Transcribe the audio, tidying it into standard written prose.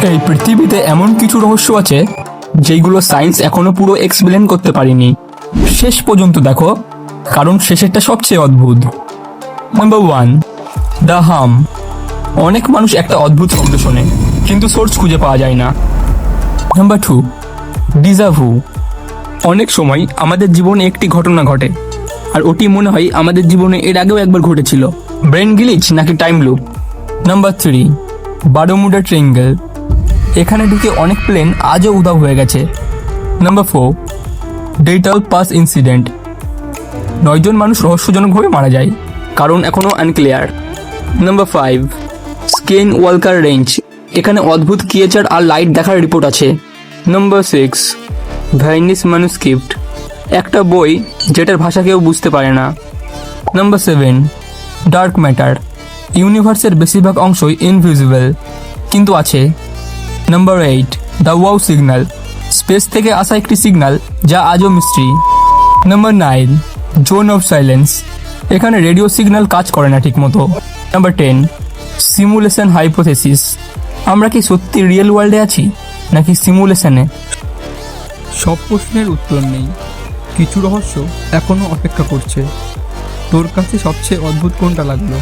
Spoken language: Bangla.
এই পৃথিবীতে এমন কিছু রহস্য আছে যেইগুলো সায়েন্স এখনো পুরো এক্সপ্লেন করতে পারেনি। শেষ পর্যন্ত দেখো, কারণ শেষেরটা সবচেয়ে অদ্ভুত। নাম্বার 1, দ্য হাম। অনেক মানুষ একটা অদ্ভুত শব্দ শোনে কিন্তু সোর্স খুঁজে পাওয়া যায় না। নাম্বার 2, ডিজাভু। অনেক সময় আমাদের জীবনে একটি ঘটনা ঘটে আর ওটি মনে হয় আমাদের জীবনে এর আগেও একবার ঘটেছিল। ব্রেন গ্লিচ নাকি time loop? Number 3, Bermuda triangle. এখানে ঢুকে অনেক প্লেন আজও উধাও হয়ে গেছে। Number 4, Dyatlov pass incident. 9 জন মানুষ রহস্যজনকভাবে মারা যায়, কারণ এখনও unclear. Number 5, Skinwalker ranch. এখানে অদ্ভুত ক্রিয়েচার আর লাইট দেখার রিপোর্ট আছে। Number 6, Voynich manuscript. একটা বই যেটার ভাষা কেউ বুঝতে পারে না। Number 7, dark matter. ইউনিভার্সের বেশিরভাগ অংশই ইনভিজিবল কিন্তু আছে। Number 8, the wow signal. Space থেকে আসা একটি সিগন্যাল যা আজও mystery. Number 9, zone of silence. এখানে রেডিও সিগন্যাল কাজ করে না ঠিকমতো। Number 10, simulation hypothesis. আমরা কি সত্যি রিয়েল ওয়ার্ল্ডে আছি নাকি সিমুলেশনে? সব প্রশ্নের উত্তর নেই, কিছু রহস্য এখনো অপেক্ষা করছে। তোর কাছে সবচেয়ে অদ্ভুত কোনটা লাগলো?